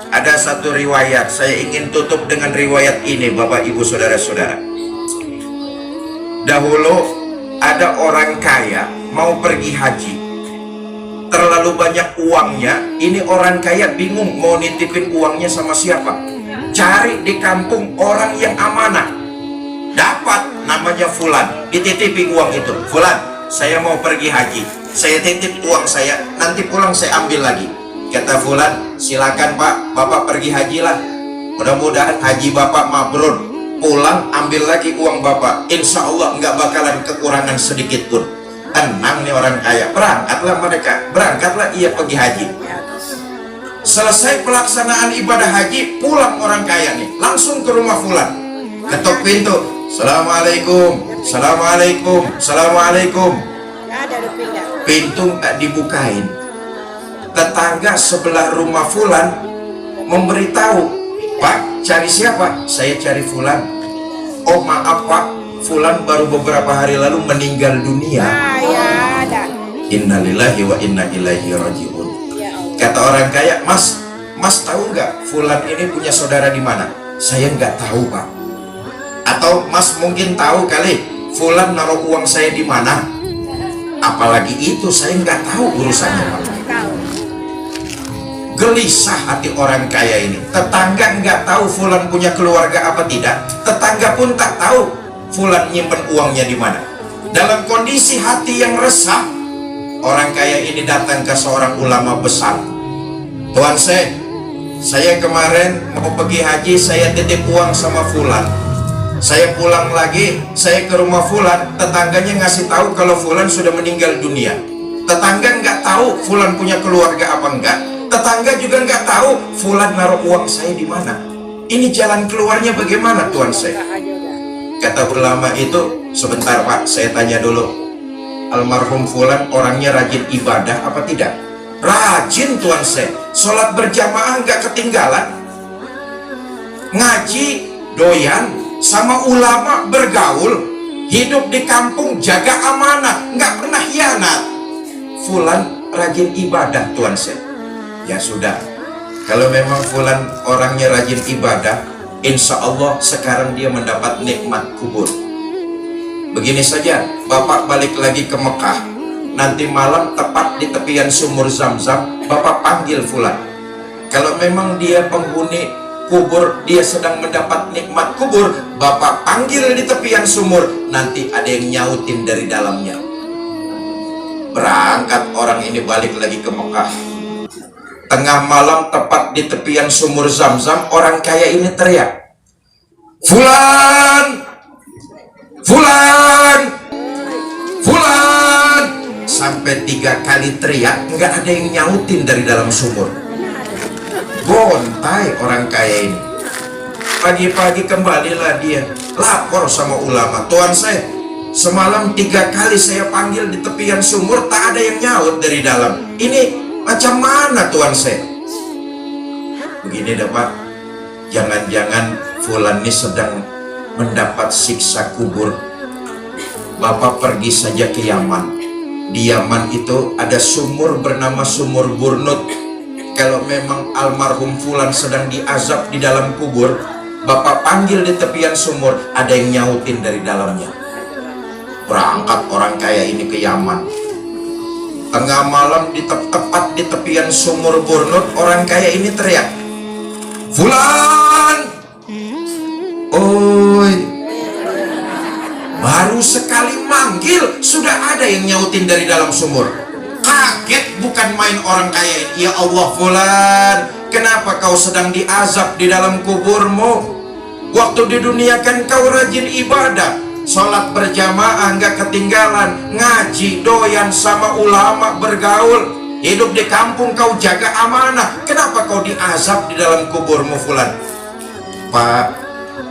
Ada satu riwayat, saya ingin tutup dengan riwayat ini, Bapak Ibu saudara-saudara. Dahulu ada orang kaya mau pergi haji, terlalu banyak uangnya. Ini orang kaya bingung mau nitipin uangnya sama siapa. Cari di kampung orang yang amanah, dapat namanya Fulan, dititipi uang itu. Fulan, saya mau pergi haji, saya titip uang saya, nanti pulang saya ambil lagi. Kata Fulan, silakan Pak, Bapak pergi haji lah, mudah-mudahan haji Bapak mabrur. Pulang ambil lagi uang Bapak, insya Allah nggak bakalan kekurangan sedikit pun. Tenang nih orang kaya. Berangkatlah mereka, berangkatlah ia pergi haji. Selesai pelaksanaan ibadah haji, pulang orang kaya nih, langsung ke rumah Fulan, ketuk pintu. Assalamualaikum, assalamualaikum, assalamualaikum. Pintu nggak dibukain. Tetangga sebelah rumah Fulan memberitahu, Pak, cari siapa? Saya cari Fulan. Oh maaf Pak, Fulan baru beberapa hari lalu meninggal dunia. Innalillahi wa inna ilaihi rajiun. Kata orang kaya, Mas tahu nggak Fulan ini punya saudara di mana? Saya nggak tahu Pak. Atau Mas mungkin tahu kali Fulan naruh uang saya di mana? Apalagi itu saya nggak tahu urusannya Pak. Gelisah hati orang kaya ini. Tetangga nggak tahu Fulan punya keluarga apa tidak. Tetangga pun tak tahu Fulan nyimpen uangnya di mana. Dalam kondisi hati yang resah, orang kaya ini datang ke seorang ulama besar. Tuan saya kemarin mau pergi haji, saya titip uang sama Fulan. Saya pulang lagi, saya ke rumah Fulan, tetangganya ngasih tahu kalau Fulan sudah meninggal dunia. Tetangga nggak tahu Fulan punya keluarga apa enggak. Tetangga juga nggak tahu Fulan naruh uang saya di mana. Ini jalan keluarnya bagaimana Tuan saya? Kata ulama itu, sebentar Pak, saya tanya dulu. Almarhum Fulan orangnya rajin ibadah apa tidak? Rajin Tuan saya. Sholat berjamaah nggak ketinggalan. Ngaji doyan, sama ulama bergaul, hidup di kampung, jaga amanah, nggak pernah hianat. Fulan rajin ibadah, tuan saya. Ya sudah, kalau memang Fulan orangnya rajin ibadah, insya Allah sekarang dia mendapat nikmat kubur. Begini saja, Bapak balik lagi ke Mekah, nanti malam tepat di tepian sumur Zam-Zam, Bapak panggil Fulan. Kalau memang dia penghuni kubur, dia sedang mendapat nikmat kubur, Bapak panggil di tepian sumur, nanti ada yang nyautin dari dalamnya. Berangkat orang ini balik lagi ke Mekah. Tengah malam tepat di tepian sumur Zam-Zam, orang kaya ini teriak, Fulan, Fulan, Fulan. Sampai 3 kali teriak, nggak ada yang nyautin dari dalam sumur. Bontai orang kaya ini. Pagi-pagi kembalilah dia, lapor sama ulama, tuan saya, semalam 3 kali saya panggil di tepian sumur, tak ada yang nyaut dari dalam. Ini macam mana tuan saya? Begini dah Pak, jangan-jangan Fulan ini sedang mendapat siksa kubur. Bapak pergi saja ke Yaman. Di Yaman itu ada sumur bernama Sumur Burnut. Kalau memang almarhum Fulan sedang diazab di dalam kubur, Bapak panggil di tepian sumur, ada yang nyautin dari dalamnya. Berangkat orang kaya ini ke Yaman. Tengah malam tepat di tepian sumur Burnut, orang kaya ini teriak, Fulan, oi. Baru sekali manggil sudah ada yang nyautin dari dalam sumur. Kaget bukan main orang kaya ini. Ya Allah Fulan, kenapa kau sedang diazab di dalam kuburmu? Waktu di dunia kan kau rajin ibadah, sholat berjamaah nggak ketinggalan, ngaji, doyan sama ulama, bergaul, hidup di kampung kau jaga amanah. Kenapa kau diazab di dalam kuburmu Fulan? Pak,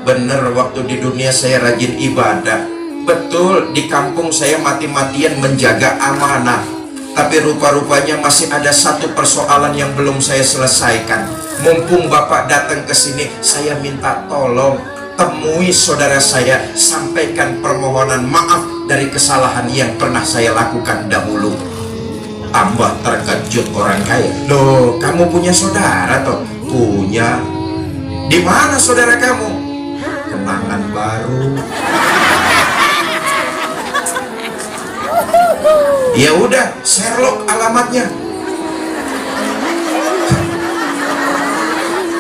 bener waktu di dunia saya rajin ibadah, betul di kampung saya mati-matian menjaga amanah. Tapi rupa-rupanya masih ada satu persoalan yang belum saya selesaikan. Mumpung Bapak datang ke sini, saya minta tolong temui saudara saya, sampaikan permohonan maaf dari kesalahan yang pernah saya lakukan dahulu. Tambah terkejut orang kaya. Loh, kamu punya saudara toh? Punya. Di mana saudara kamu? Kenangan baru. Ya udah, Sherlock alamatnya.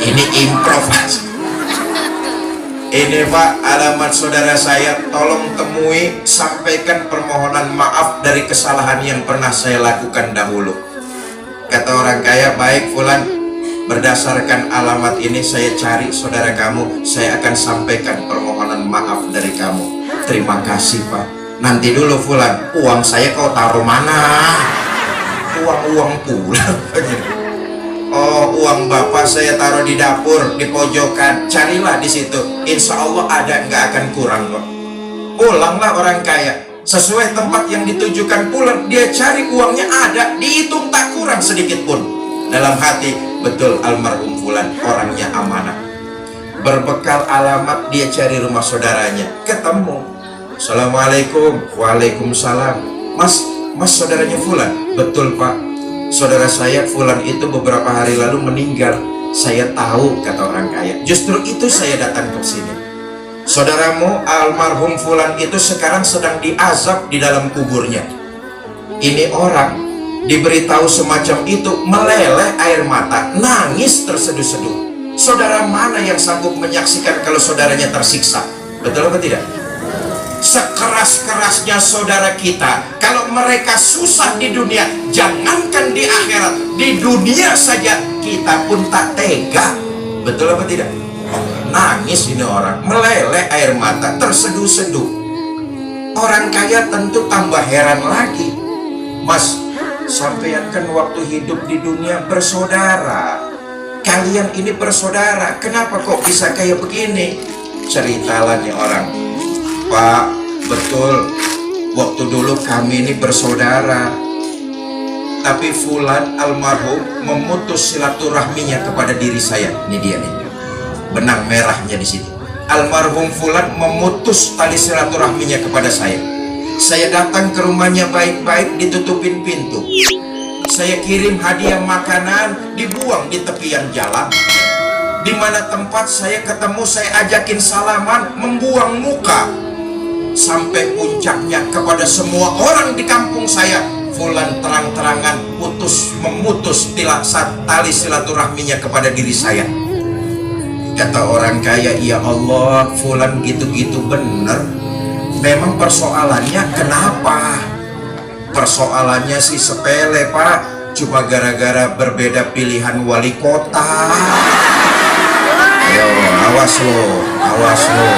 Ini improv. Ini Pak, alamat saudara saya, tolong temui, sampaikan permohonan maaf dari kesalahan yang pernah saya lakukan dahulu. Kata orang kaya, baik Fulan, berdasarkan alamat ini saya cari saudara kamu, saya akan sampaikan permohonan maaf dari kamu. Terima kasih Pak. Nanti dulu Fulan, uang saya kau taruh mana? Uang pula. Oh, uang Bapak saya taruh di dapur, di pojokan. Carilah di situ. Insya Allah ada, nggak akan kurang kok. Pulanglah orang kaya. Sesuai tempat yang ditujukan pulang, dia cari uangnya ada, dihitung tak kurang sedikit pun. Dalam hati, betul almarhum Fulan orangnya amanah. Berbekal alamat, dia cari rumah saudaranya, ketemu. Assalamualaikum. Waalaikumsalam. Mas saudaranya Fulan? Betul Pak, saudara saya Fulan itu beberapa hari lalu meninggal. Saya tahu, kata orang kaya. Justru itu saya datang ke sini. Saudaramu almarhum Fulan itu sekarang sedang diazab di dalam kuburnya. Ini orang diberitahu semacam itu, meleleh air mata, nangis terseduh-seduh. Saudara mana yang sanggup menyaksikan kalau saudaranya tersiksa? Betul apa tidak? Sekeras-kerasnya saudara kita, kalau mereka susah di dunia, jangankan di akhirat, di dunia saja kita pun tak tega. Betul apa tidak? Nangis ini orang, meleleh air mata, terseduh-seduh. Orang kaya tentu tambah heran lagi. Mas, sampean kan waktu hidup di dunia bersaudara, kalian ini bersaudara, kenapa kok bisa kayak begini? Ceritalah nih orang, Pak, betul, waktu dulu kami ini bersaudara, tapi Fulan almarhum memutus silaturahminya kepada diri saya. Ini dia nih, benang merahnya di situ. almarhum fulan memutus tali silaturahminya kepada saya. Saya datang ke rumahnya baik-baik, ditutupin pintu. Saya kirim hadiah makanan, dibuang di tepian jalan. Di mana tempat saya ketemu, saya ajakin salaman, membuang muka. Sampai puncaknya kepada semua orang di kampung saya, fulan terang-terangan memutus tali silaturahminya kepada diri saya. Kata orang kaya, ya Allah, fulan gitu-gitu bener. Memang persoalannya kenapa? Persoalannya sih sepele, Pak. Cuma gara-gara berbeda pilihan wali kota. Ayo, awas lo, awas lo.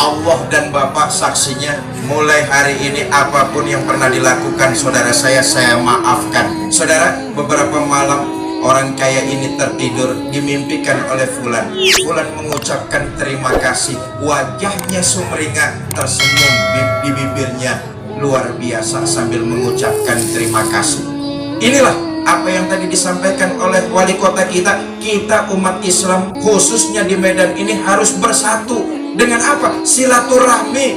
Allah dan Bapak saksinya, mulai hari ini apapun yang pernah dilakukan saudara saya maafkan. Saudara, beberapa malam orang kaya ini tertidur, dimimpikan oleh fulan. Fulan mengucapkan terima kasih, wajahnya sumringah, tersenyum di bibirnya luar biasa sambil mengucapkan terima kasih. Inilah apa yang tadi disampaikan oleh wali kota kita. Kita umat Islam khususnya di Medan ini harus bersatu. Dengan apa? Silaturahmi.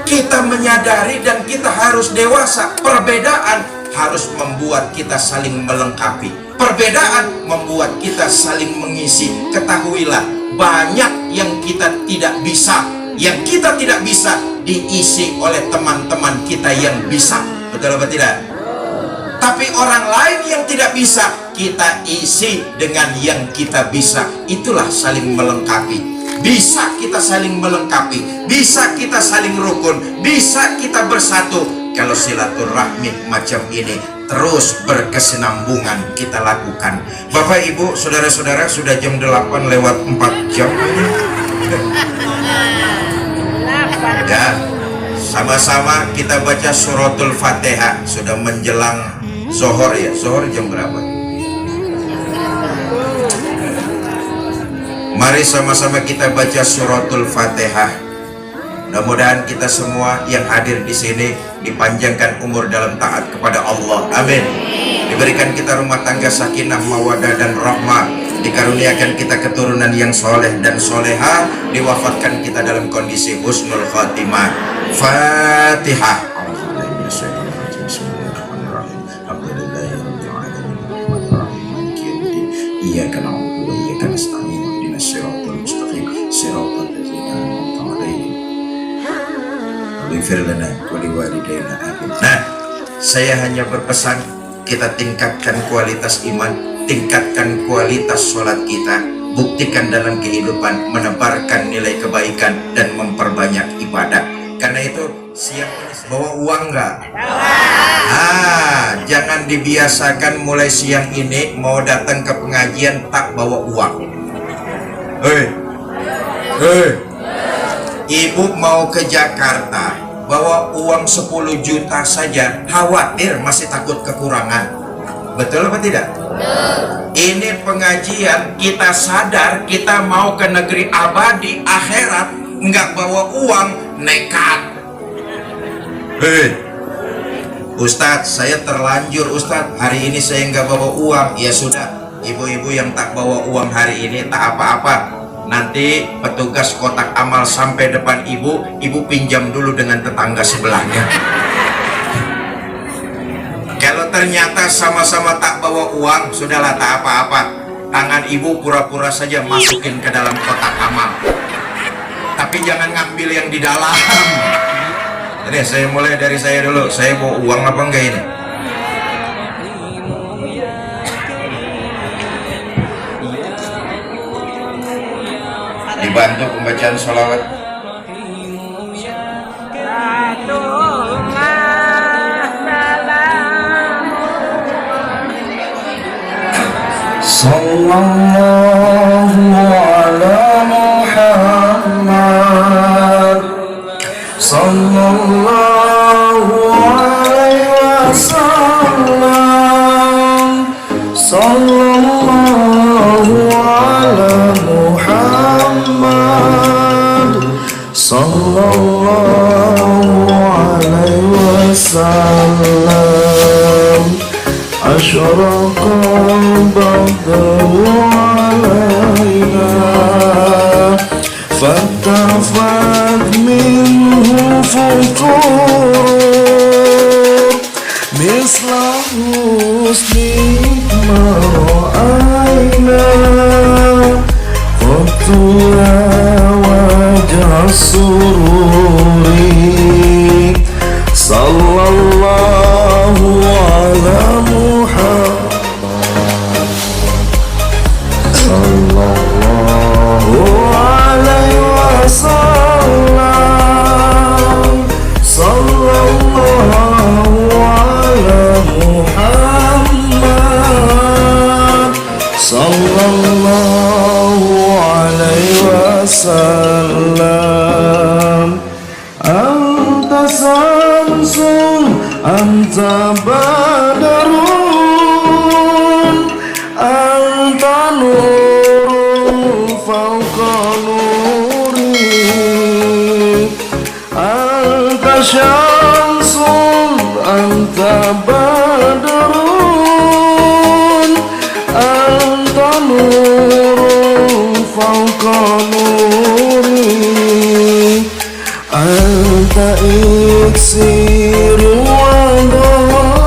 Kita menyadari dan kita harus dewasa. Perbedaan harus membuat kita saling melengkapi. Perbedaan membuat kita saling mengisi. Ketahuilah, banyak yang kita tidak bisa. Yang kita tidak bisa diisi oleh teman-teman kita yang bisa. Betul apa tidak? Tapi orang lain yang tidak bisa, kita isi dengan yang kita bisa. Itulah saling melengkapi. Bisa kita saling melengkapi, bisa kita saling rukun, bisa kita bersatu. Kalau silaturahmi macam ini terus berkesinambungan kita lakukan. Bapak Ibu, saudara-saudara, sudah jam 8 lewat 4 jam ini. Ya, sama-sama kita baca suratul Fatihah. Sudah menjelang zuhur ya. Zuhur jam berapa? Mari sama-sama kita baca suratul Fatihah. Mudah-mudahan kita semua yang hadir di sini dipanjangkan umur dalam taat kepada Allah. Amin. Diberikan kita rumah tangga sakinah, mawadah dan rahmah. Dikaruniakan kita keturunan yang soleh dan soleha. Diwafatkan kita dalam kondisi husnul khatimah. Fatihah. Iyyaka na'budu wa iyyaka nasta'in. Siratal mustaqim, siratal ladzina an'amta 'alaihim. Ighfir lana wa liwalidayna amin. Nah, saya hanya berpesan kita tingkatkan kualitas iman, tingkatkan kualitas sholat kita, buktikan dalam kehidupan, menebarkan nilai kebaikan dan memperbanyak ibadah. Karena itu siap bawa uang enggak? Jangan dibiasakan mulai siang ini mau datang ke pengajian tak bawa uang. Hei, ibu mau ke Jakarta bawa uang 10 juta saja, khawatir masih takut kekurangan. Betul apa tidak? Ini pengajian, kita sadar kita mau ke negeri abadi akhirat, nggak bawa uang, nekat. Hei, Ustadz, saya terlanjur Ustadz, hari ini saya nggak bawa uang. Ya sudah, ibu-ibu yang tak bawa uang hari ini tak apa-apa. Nanti petugas kotak amal sampai depan ibu pinjam dulu dengan tetangga sebelahnya. Kalau ternyata sama-sama tak bawa uang, sudahlah tak apa-apa. Tangan ibu pura-pura saja masukin ke dalam kotak amal. Tapi jangan ngambil yang di dalam. Jadi saya mulai dari saya dulu. Saya bawa uang apa enggak ini? Dibantu pembacaan sholawat. Sallallahu ala Muhammad, sallallahu alaihi wasallam, sallallahu ala Muhammad, sallallahu alaihi wasallam. وسلم أشرق البدر علينا فارتفعت منه فتور مثل حسنك ما رأينا قط يا وجه السرور صلى الله على محمد صلى الله عليه وسلم صلى الله على محمد صلى الله عليه وسلم أنت شمس أنت بدر أنت نور فوق نوري أنت شمس أنت بدر أنت نور فوق نوري أنت إكسير وضعي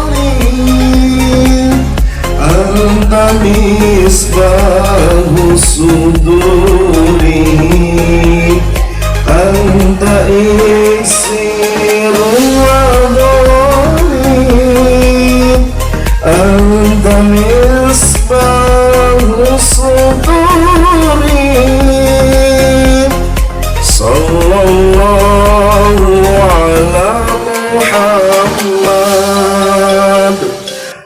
أنت مصباح الصدور أنت إكسير وضعي أنت مصباح الصدور صلى الله على محمد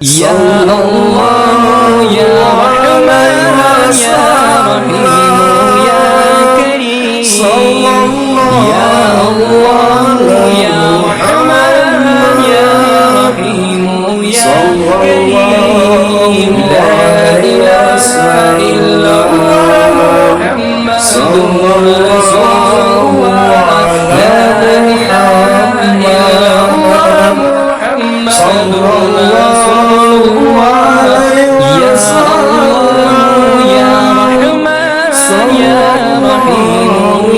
يا الله يا رحمن يا رحيم يا كريم صلى الله يا الله يا رحمن يا رحيم يا كريم لا إله إلا الله محمد رسول الله لا إله إلا الله محمد رسول الله يا الله يا رحمن يا رحيم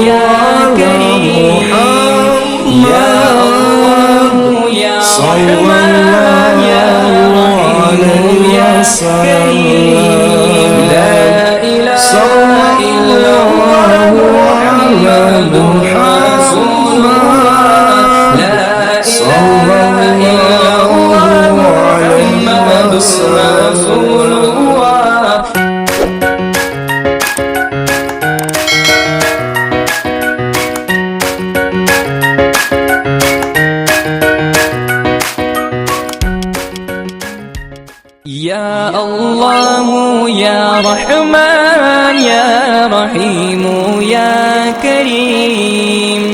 يا كريم يا الله يا رحمن يا رحيم يا كريم لا إله إلا الله محمد رسول الله لا إله إلا الله محمد رسول الله يا الله يا رحمن يا رحيم يا كريم